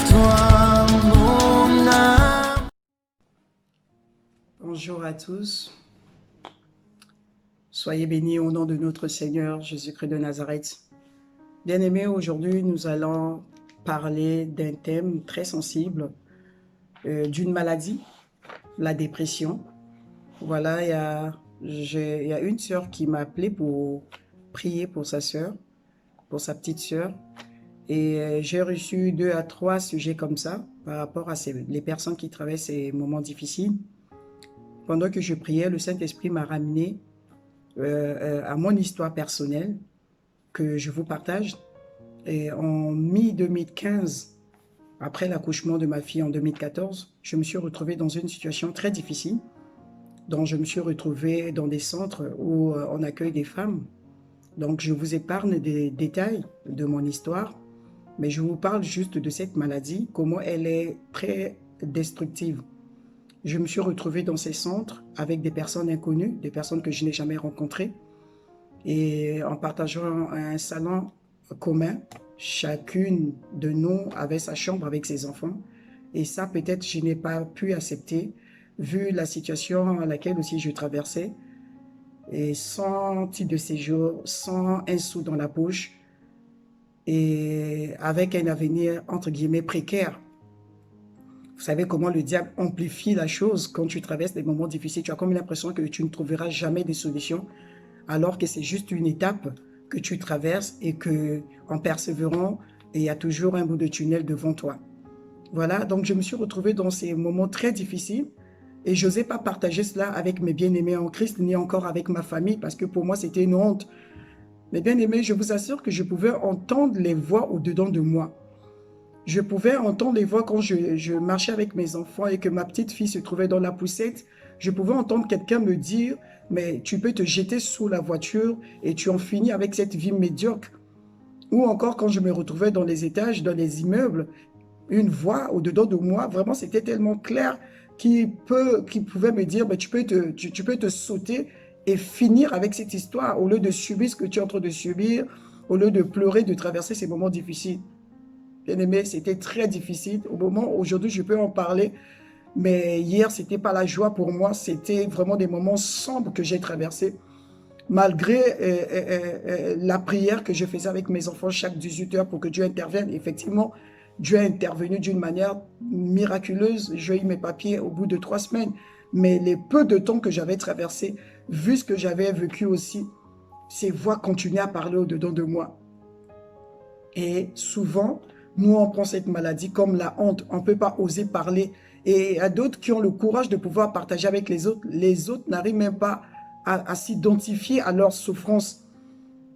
toi, mon âme. Bonjour à tous. Soyez bénis au nom de notre Seigneur Jésus-Christ de Nazareth. Bien-aimés, aujourd'hui, nous allons parler d'un thème très sensible, d'une maladie, la dépression. Voilà, il y a une sœur qui m'a appelé pour prier pour sa sœur, pour sa petite sœur. Et j'ai reçu 2 à 3 sujets comme ça par rapport à les personnes qui traversent ces moments difficiles. Pendant que je priais, le Saint-Esprit m'a ramené à mon histoire personnelle que je vous partage. Et en mi-2015, après l'accouchement de ma fille en 2014, je me suis retrouvée dans une situation très difficile. Donc, je me suis retrouvée dans des centres où on accueille des femmes. Donc, je vous épargne des détails de mon histoire, mais je vous parle juste de cette maladie, comment elle est très destructive. Je me suis retrouvée dans ces centres avec des personnes inconnues, des personnes que je n'ai jamais rencontrées. Et en partageant un salon commun, chacune de nous avait sa chambre avec ses enfants. Et ça, peut-être, je n'ai pas pu accepter, vu la situation à laquelle aussi je traversais. Et sans titre de séjour, sans un sou dans la poche, et avec un avenir, entre guillemets, précaire. Vous savez comment le diable amplifie la chose quand tu traverses des moments difficiles. Tu as comme l'impression que tu ne trouveras jamais de solution, alors que c'est juste une étape que tu traverses et que, en persévérant, il y a toujours un bout de tunnel devant toi. Voilà, donc je me suis retrouvée dans ces moments très difficiles et je n'osais pas partager cela avec mes bien-aimés en Christ, ni encore avec ma famille, parce que pour moi, c'était une honte. Mes bien-aimés, je vous assure que je pouvais entendre les voix au-dedans de moi. Je pouvais entendre les voix quand je marchais avec mes enfants et que ma petite fille se trouvait dans la poussette. Je pouvais entendre quelqu'un me dire, mais tu peux te jeter sous la voiture et tu en finis avec cette vie médiocre. Ou encore quand je me retrouvais dans les étages, dans les immeubles, une voix au-dedans de moi, vraiment c'était tellement clair qui pouvait me dire, mais tu peux te sauter et finir avec cette histoire au lieu de subir ce que tu es en train de subir, au lieu de pleurer, de traverser ces moments difficiles. Bien aimé, c'était très difficile. Au moment, aujourd'hui, je peux en parler, mais hier, c'était pas la joie pour moi. C'était vraiment des moments sombres que j'ai traversés. Malgré la prière que je faisais avec mes enfants chaque 18 heures pour que Dieu intervienne, effectivement, Dieu a intervenu d'une manière miraculeuse. J'ai eu mes papiers au bout de 3 semaines. Mais les peu de temps que j'avais traversé, vu ce que j'avais vécu aussi, ces voix continuaient à parler au-dedans de moi. Et souvent, nous, on prend cette maladie comme la honte. On ne peut pas oser parler. Et il y a d'autres qui ont le courage de pouvoir partager avec les autres. Les autres n'arrivent même pas à s'identifier à leur souffrance.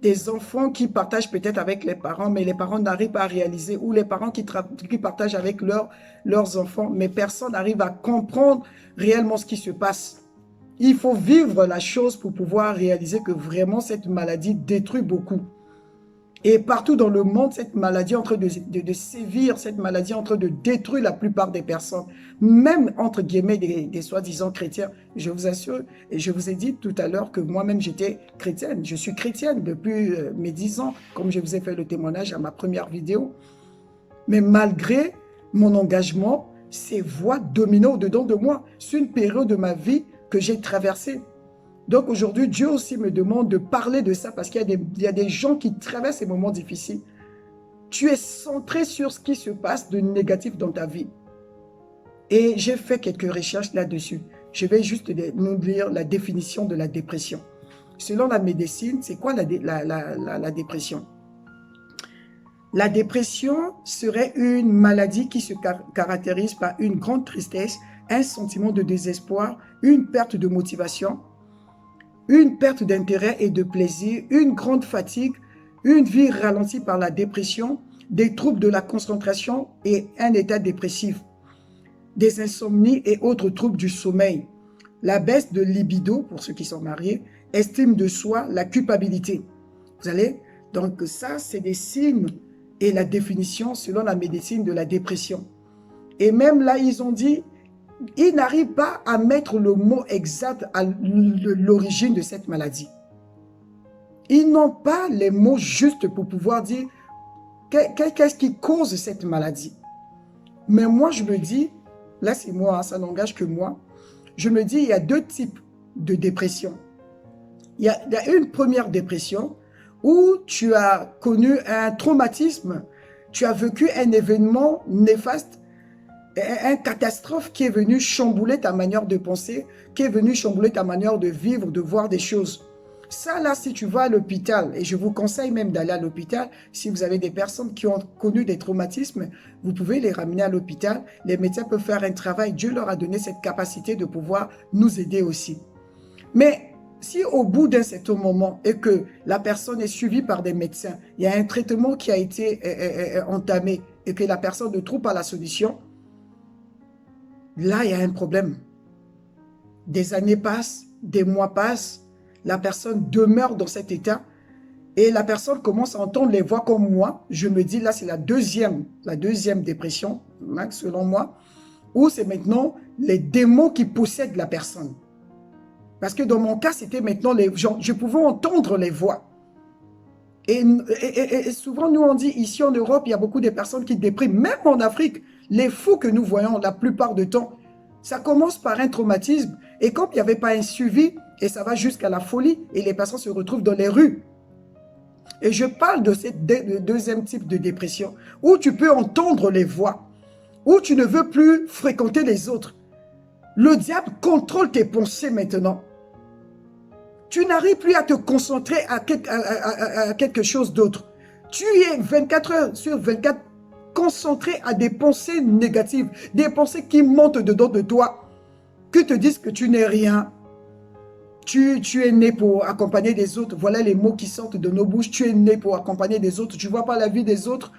Des enfants qui partagent peut-être avec les parents, mais les parents n'arrivent pas à réaliser, ou les parents qui partagent avec leurs enfants, mais personne n'arrive à comprendre réellement ce qui se passe. Il faut vivre la chose pour pouvoir réaliser que vraiment cette maladie détruit beaucoup. Et partout dans le monde, cette maladie est en train de sévir, cette maladie est en train de détruire la plupart des personnes, même entre guillemets des soi-disant chrétiens. Je vous assure, et je vous ai dit tout à l'heure que moi-même j'étais chrétienne. Je suis chrétienne depuis mes 10 ans, comme je vous ai fait le témoignage à ma première vidéo. Mais malgré mon engagement, ces voix dominaient au-dedans de moi. C'est une période de ma vie que j'ai traversée. Donc aujourd'hui, Dieu aussi me demande de parler de ça parce qu'il y a des gens qui traversent ces moments difficiles. Tu es centré sur ce qui se passe de négatif dans ta vie. Et j'ai fait quelques recherches là-dessus. Je vais juste nous lire la définition de la dépression. Selon la médecine, c'est quoi la dépression? La dépression serait une maladie qui se caractérise par une grande tristesse, un sentiment de désespoir, une perte de motivation, une perte d'intérêt et de plaisir, une grande fatigue, une vie ralentie par la dépression, des troubles de la concentration et un état dépressif, des insomnies et autres troubles du sommeil, la baisse de libido pour ceux qui sont mariés, estime de soi, la culpabilité. Vous allez, donc ça, c'est des signes et la définition selon la médecine de la dépression. Et même là, ils ont dit, ils n'arrivent pas à mettre le mot exact à l'origine de cette maladie. Ils n'ont pas les mots justes pour pouvoir dire qu'est-ce qui cause cette maladie. Mais moi, je me dis, là c'est moi, hein, ça n'engage que moi, je me dis, il y a deux types de dépression. Il y a une première dépression où tu as connu un traumatisme, tu as vécu un événement néfaste, un catastrophe qui est venu chambouler ta manière de penser, qui est venu chambouler ta manière de vivre, de voir des choses. Ça, là, si tu vas à l'hôpital, et je vous conseille même d'aller à l'hôpital, si vous avez des personnes qui ont connu des traumatismes, vous pouvez les ramener à l'hôpital. Les médecins peuvent faire un travail. Dieu leur a donné cette capacité de pouvoir nous aider aussi. Mais si au bout d'un certain moment et que la personne est suivie par des médecins, il y a un traitement qui a été entamé et que la personne ne trouve pas la solution, là, il y a un problème. Des années passent, des mois passent, la personne demeure dans cet état et la personne commence à entendre les voix comme moi. Je me dis, là, c'est la deuxième dépression, hein, selon moi, où c'est maintenant les démons qui possèdent la personne. Parce que dans mon cas, c'était maintenant les gens, je pouvais entendre les voix. Et souvent, nous, on dit, ici en Europe, il y a beaucoup de personnes qui dépriment. Même en Afrique, les fous que nous voyons la plupart du temps, ça commence par un traumatisme. Et comme il n'y avait pas un suivi, et ça va jusqu'à la folie, et les personnes se retrouvent dans les rues. Et je parle de ce deuxième type de dépression, où tu peux entendre les voix, où tu ne veux plus fréquenter les autres. Le diable contrôle tes pensées maintenant. Tu n'arrives plus à te concentrer à quelque chose d'autre. Tu es 24 heures sur 24 concentré à des pensées négatives, des pensées qui montent dedans de toi, qui te disent que tu n'es rien. Tu es né pour accompagner des autres. Voilà les mots qui sortent de nos bouches. Tu es né pour accompagner des autres. Tu ne vois pas la vie des autres,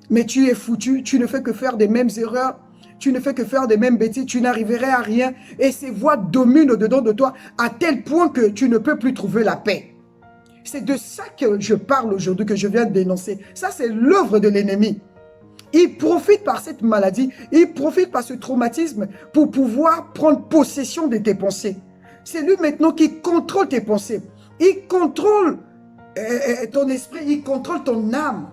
mais tu es foutu. Tu ne fais que faire des mêmes erreurs. Tu ne fais que faire des mêmes bêtises. Tu n'arriverais à rien. Et ces voix dominent dedans de toi à tel point que tu ne peux plus trouver la paix. C'est de ça que je parle aujourd'hui, que je viens de dénoncer. Ça, c'est l'œuvre de l'ennemi. Il profite par cette maladie, il profite par ce traumatisme pour pouvoir prendre possession de tes pensées. C'est lui maintenant qui contrôle tes pensées. Il contrôle ton esprit, il contrôle ton âme.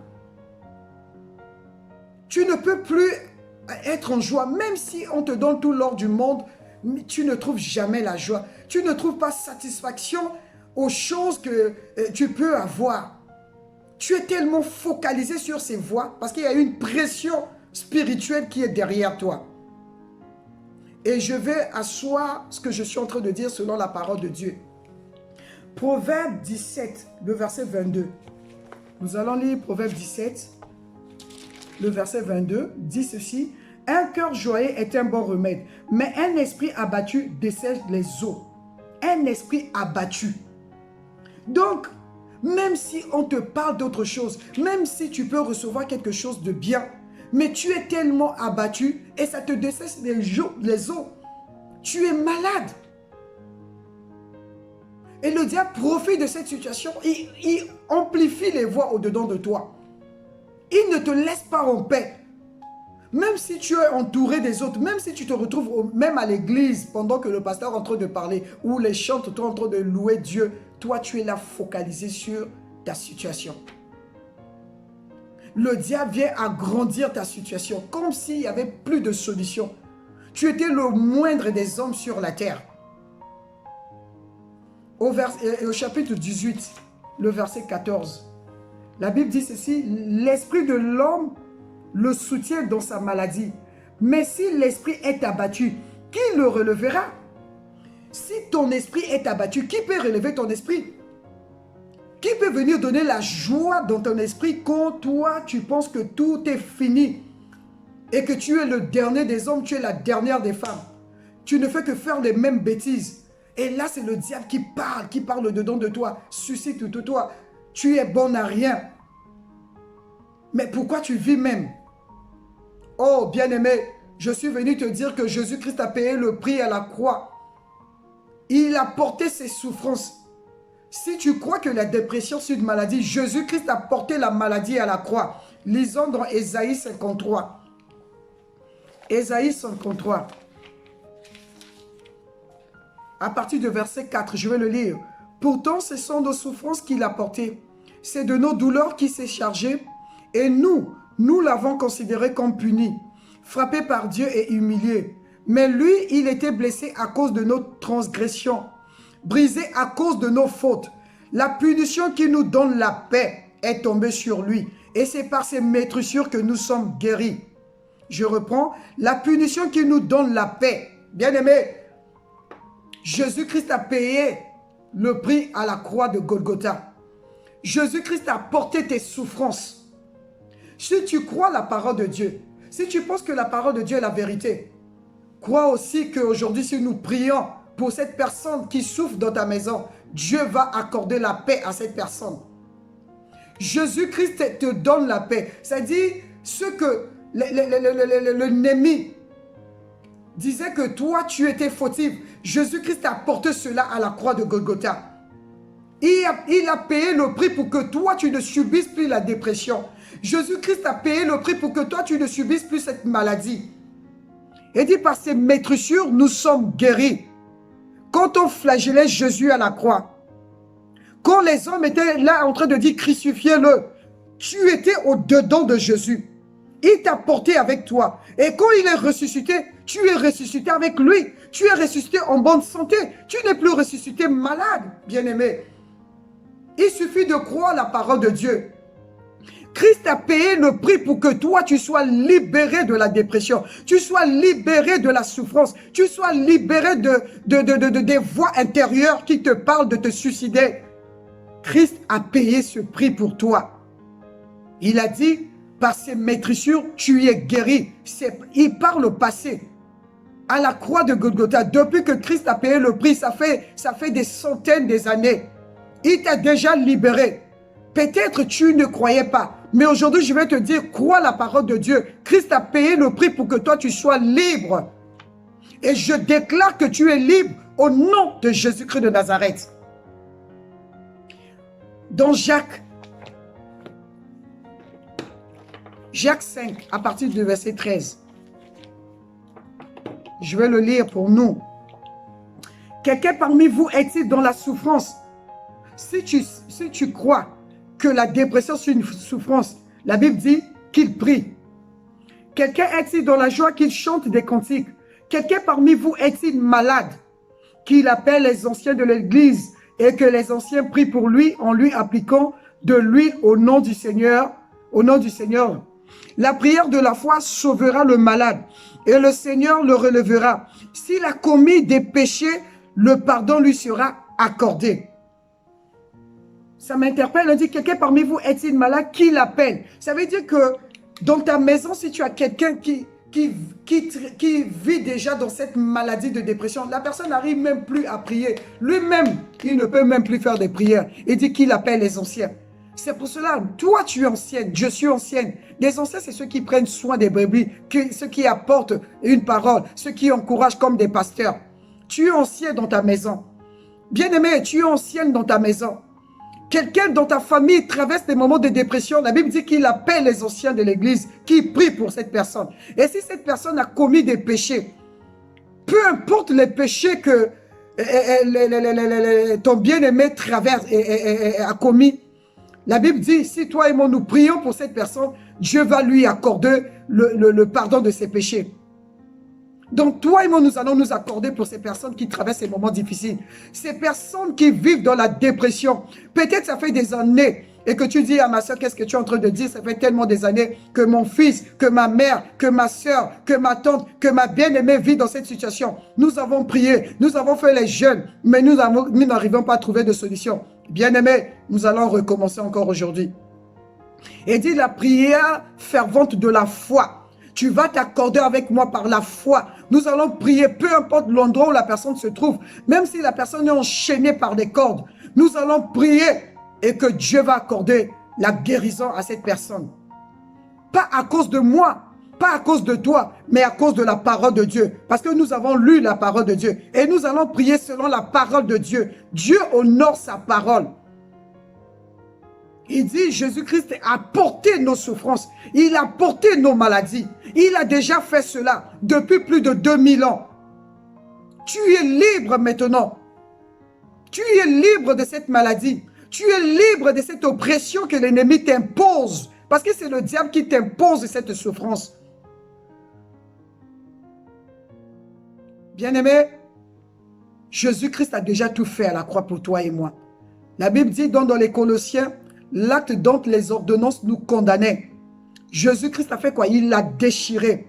Tu ne peux plus être en joie, même si on te donne tout l'or du monde, tu ne trouves jamais la joie. Tu ne trouves pas satisfaction aux choses que tu peux avoir. Tu es tellement focalisé sur ces voies parce qu'il y a une pression spirituelle qui est derrière toi. Et je vais asseoir ce que je suis en train de dire selon la parole de Dieu. Proverbe 17, le verset 22. Nous allons lire Proverbe 17, le verset 22, dit ceci. Un cœur joyeux est un bon remède, mais un esprit abattu dessèche les os. Un esprit abattu. Donc, même si on te parle d'autre chose, même si tu peux recevoir quelque chose de bien, mais tu es tellement abattu et ça te dessèche les os. Tu es malade. Et le diable profite de cette situation. Il amplifie les voix au-dedans de toi. Il ne te laisse pas en paix. Même si tu es entouré des autres, même si tu te retrouves même à l'église pendant que le pasteur est en train de parler, ou les chants sont en train de louer Dieu, toi tu es là focalisé sur ta situation. Le diable vient agrandir ta situation, comme s'il n'y avait plus de solution. Tu étais le moindre des hommes sur la terre. Au chapitre 18, le verset 14, la Bible dit ceci, l'esprit de l'homme le soutient dans sa maladie. Mais si l'esprit est abattu, qui le relèvera? Si ton esprit est abattu, qui peut relever ton esprit? Qui peut venir donner la joie dans ton esprit quand toi, tu penses que tout est fini et que tu es le dernier des hommes, tu es la dernière des femmes? Tu ne fais que faire les mêmes bêtises. Et là, c'est le diable qui parle dedans de toi, suscite de toi. Tu es bon à rien. Mais pourquoi tu vis même? Oh, bien-aimé, je suis venu te dire que Jésus-Christ a payé le prix à la croix. Il a porté ses souffrances. Si tu crois que la dépression c'est une maladie, Jésus-Christ a porté la maladie à la croix. Lisons dans Ésaïe 53. Ésaïe 53. À partir du verset 4, je vais le lire. Pourtant, ce sont nos souffrances qu'il a portées. C'est de nos douleurs qu'il s'est chargé. Et nous l'avons considéré comme puni. frappé par Dieu et humilié. Mais lui, il était blessé à cause de nos transgressions, brisé à cause de nos fautes. La punition qui nous donne la paix est tombée sur lui. Et c'est par ses meurtrissures que nous sommes guéris. Je reprends. La punition qui nous donne la paix. Bien-aimé, Jésus-Christ a payé le prix à la croix de Golgotha. Jésus-Christ a porté tes souffrances. Si tu crois la parole de Dieu, si tu penses que la parole de Dieu est la vérité, crois aussi qu'aujourd'hui, si nous prions pour cette personne qui souffre dans ta maison, Dieu va accorder la paix à cette personne. Jésus-Christ te donne la paix. C'est-à-dire, ce que l'ennemi disait que toi, tu étais fautif, Jésus-Christ a porté cela à la croix de Golgotha. Il a payé le prix pour que toi, tu ne subisses plus la dépression. Jésus-Christ a payé le prix pour que toi, tu ne subisses plus cette maladie. Et dit, par ses meurtrissures, nous sommes guéris. Quand on flagellait Jésus à la croix, quand les hommes étaient là en train de dire crucifiez-le, tu étais au-dedans de Jésus. Il t'a porté avec toi. Et quand il est ressuscité, tu es ressuscité avec lui. Tu es ressuscité en bonne santé. Tu n'es plus ressuscité malade, bien-aimé. Il suffit de croire la parole de Dieu. Christ a payé le prix pour que toi, tu sois libéré de la dépression. Tu sois libéré de la souffrance. Tu sois libéré des voix intérieures qui te parlent de te suicider. Christ a payé ce prix pour toi. Il a dit, par ses meurtrissures, tu es guéri. Il parle au passé. À la croix de Golgotha, depuis que Christ a payé le prix, ça fait des centaines d'années. Il t'a déjà libéré. Peut-être tu ne croyais pas. Mais aujourd'hui, je vais te dire, crois la parole de Dieu. Christ a payé le prix pour que toi, tu sois libre. Et je déclare que tu es libre au nom de Jésus-Christ de Nazareth. Dans Jacques 5, à partir du verset 13. Je vais le lire pour nous. Quelqu'un parmi vous est-il dans la souffrance? Si tu crois que la dépression c'est une souffrance, la Bible dit qu'il prie. Quelqu'un est-il dans la joie qu'il chante des cantiques? Quelqu'un parmi vous est-il malade? Qu'il appelle les anciens de l'église et que les anciens prient pour lui en lui appliquant de l'huile au nom du Seigneur. Au nom du Seigneur. La prière de la foi sauvera le malade et le Seigneur le relèvera. S'il a commis des péchés, le pardon lui sera accordé. Ça m'interpelle, on dit quelqu'un parmi vous est-il malade, qui l'appelle? Ça veut dire que dans ta maison, si tu as quelqu'un qui vit déjà dans cette maladie de dépression, la personne n'arrive même plus à prier. Lui-même, il ne peut même plus faire des prières. Il dit qu'il appelle les anciens. C'est pour cela, toi tu es ancienne, je suis ancienne. Les anciens, c'est ceux qui prennent soin des brebis, ceux qui apportent une parole, ceux qui encouragent comme des pasteurs. Tu es ancien dans ta maison. Bien-aimé, tu es ancienne dans ta maison. Quelqu'un dans ta famille traverse des moments de dépression. La Bible dit qu'il appelle les anciens de l'église qui prient pour cette personne. Et si cette personne a commis des péchés, peu importe les péchés que ton bien-aimé traverse et a commis, la Bible dit, si toi et moi nous prions pour cette personne, Dieu va lui accorder le pardon de ses péchés. Donc toi et moi, nous allons nous accorder pour ces personnes qui traversent ces moments difficiles. Ces personnes qui vivent dans la dépression. Peut-être ça fait des années et que tu dis à ma soeur, qu'est-ce que tu es en train de dire? Ça fait tellement des années que mon fils, que ma mère, que ma soeur, que ma tante, que ma bien-aimée vit dans cette situation. Nous avons prié, nous avons fait les jeûnes, mais nous n'arrivons pas à trouver de solution. Bien-aimés, nous allons recommencer encore aujourd'hui. Et dit la prière fervente de la foi. Tu vas t'accorder avec moi par la foi. Nous allons prier, peu importe l'endroit où la personne se trouve. Même si la personne est enchaînée par des cordes. Nous allons prier et que Dieu va accorder la guérison à cette personne. Pas à cause de moi, pas à cause de toi, mais à cause de la parole de Dieu. Parce que nous avons lu la parole de Dieu. Et nous allons prier selon la parole de Dieu. Dieu honore sa parole. Il dit, Jésus-Christ a porté nos souffrances. Il a porté nos maladies. Il a déjà fait cela depuis plus de 2000 ans. Tu es libre maintenant. Tu es libre de cette maladie. Tu es libre de cette oppression que l'ennemi t'impose. Parce que c'est le diable qui t'impose cette souffrance. Bien-aimé, Jésus-Christ a déjà tout fait à la croix pour toi et moi. La Bible dit donc dans les Colossiens, l'acte dont les ordonnances nous condamnaient. Jésus-Christ a fait quoi? Il l'a déchiré.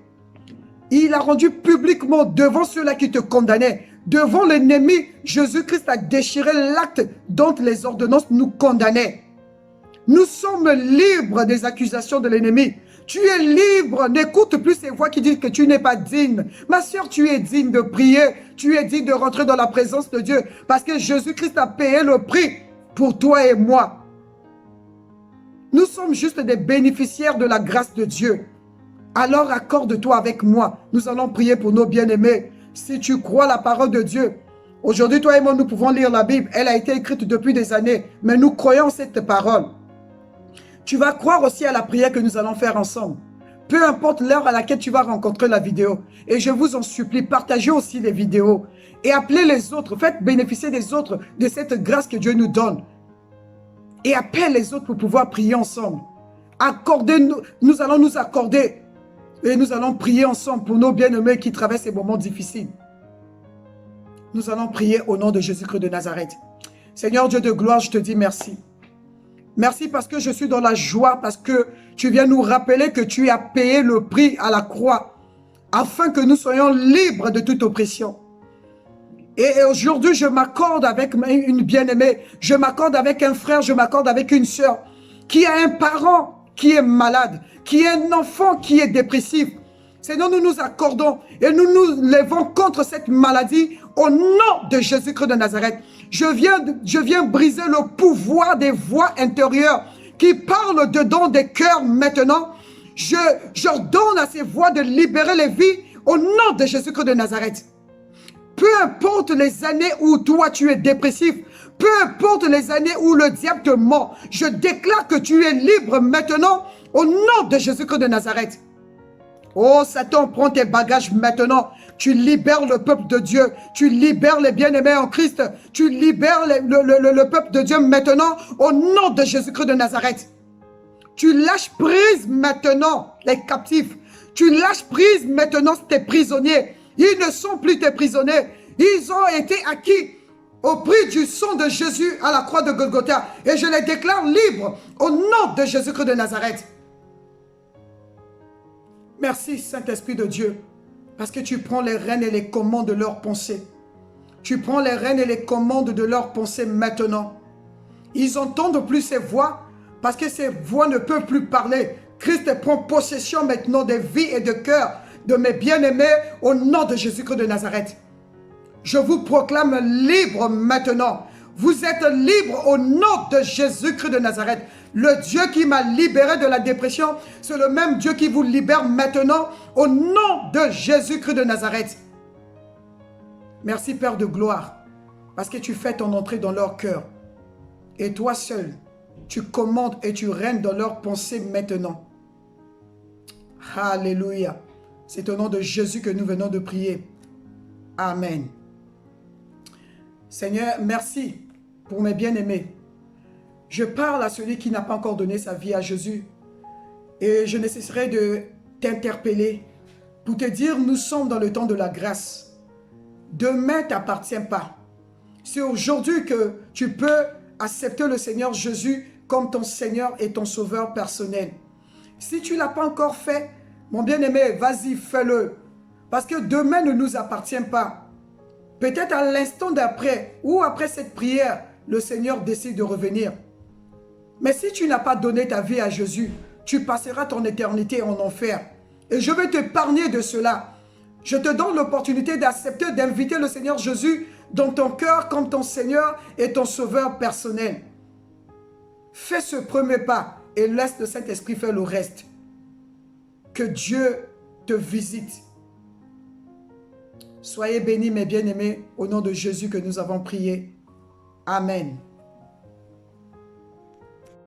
Il a rendu publiquement devant ceux-là qui te condamnaient. Devant l'ennemi, Jésus-Christ a déchiré l'acte dont les ordonnances nous condamnaient. Nous sommes libres des accusations de l'ennemi. Tu es libre, n'écoute plus ces voix qui disent que tu n'es pas digne. Ma soeur, tu es digne de prier, tu es digne de rentrer dans la présence de Dieu parce que Jésus-Christ a payé le prix pour toi et moi. Nous sommes juste des bénéficiaires de la grâce de Dieu. Alors accorde-toi avec moi. Nous allons prier pour nos bien-aimés. Si tu crois la parole de Dieu, aujourd'hui, toi et moi, nous pouvons lire la Bible. Elle a été écrite depuis des années, mais nous croyons cette parole. Tu vas croire aussi à la prière que nous allons faire ensemble. Peu importe l'heure à laquelle tu vas rencontrer la vidéo. Et je vous en supplie, partagez aussi les vidéos. Et appelez les autres. Faites bénéficier des autres de cette grâce que Dieu nous donne. Et appelle les autres pour pouvoir prier ensemble. Accordez-nous, nous allons nous accorder. Et nous allons prier ensemble pour nos bien-aimés qui traversent ces moments difficiles. Nous allons prier au nom de Jésus-Christ de Nazareth. Seigneur Dieu de gloire, je te dis merci. Merci parce que je suis dans la joie, parce que tu viens nous rappeler que tu as payé le prix à la croix, afin que nous soyons libres de toute oppression. Et aujourd'hui, je m'accorde avec une bien-aimée, je m'accorde avec un frère, je m'accorde avec une sœur, qui a un parent qui est malade, qui a un enfant qui est dépressif. Seigneur, nous nous accordons et nous nous levons contre cette maladie au nom de Jésus-Christ de Nazareth. Je viens briser le pouvoir des voix intérieures qui parlent dedans des cœurs maintenant. J'ordonne à ces voix de libérer les vies au nom de Jésus-Christ de Nazareth. Peu importe les années où toi tu es dépressif, peu importe les années où le diable te ment, je déclare que tu es libre maintenant au nom de Jésus-Christ de Nazareth. Oh Satan, prends tes bagages maintenant. Tu libères le peuple de Dieu. Tu libères les bien-aimés en Christ. Tu libères le peuple de Dieu maintenant au nom de Jésus-Christ de Nazareth. Tu lâches prise maintenant les captifs. Tu lâches prise maintenant tes prisonniers. Ils ne sont plus tes prisonniers. Ils ont été acquis au prix du sang de Jésus à la croix de Golgotha. Et je les déclare libres au nom de Jésus-Christ de Nazareth. Merci Saint-Esprit de Dieu, parce que tu prends les rênes et les commandes de leurs pensées. Tu prends les rênes et les commandes de leurs pensées maintenant. Ils n'entendent plus ces voix, parce que ces voix ne peuvent plus parler. Christ prend possession maintenant des vies et de cœurs de mes bien-aimés au nom de Jésus-Christ de Nazareth. Je vous proclame libre maintenant. Vous êtes libre au nom de Jésus-Christ de Nazareth. Le Dieu qui m'a libéré de la dépression, c'est le même Dieu qui vous libère maintenant au nom de Jésus-Christ de Nazareth. Merci Père de gloire, parce que tu fais ton entrée dans leur cœur. Et toi seul, tu commandes et tu règnes dans leurs pensées maintenant. Alléluia. C'est au nom de Jésus que nous venons de prier. Amen. Seigneur, merci pour mes bien-aimés. Je parle à celui qui n'a pas encore donné sa vie à Jésus. Et je ne cesserai de t'interpeller pour te dire, nous sommes dans le temps de la grâce. Demain ne t'appartient pas. C'est aujourd'hui que tu peux accepter le Seigneur Jésus comme ton Seigneur et ton Sauveur personnel. Si tu ne l'as pas encore fait, mon bien-aimé, vas-y, fais-le. Parce que demain ne nous appartient pas. Peut-être à l'instant d'après ou après cette prière, le Seigneur décide de revenir. Mais si tu n'as pas donné ta vie à Jésus, tu passeras ton éternité en enfer. Et je vais t'épargner de cela. Je te donne l'opportunité d'accepter, d'inviter le Seigneur Jésus dans ton cœur comme ton Seigneur et ton Sauveur personnel. Fais ce premier pas et laisse le Saint-Esprit faire le reste. Que Dieu te visite. Soyez bénis mes bien-aimés au nom de Jésus que nous avons prié. Amen.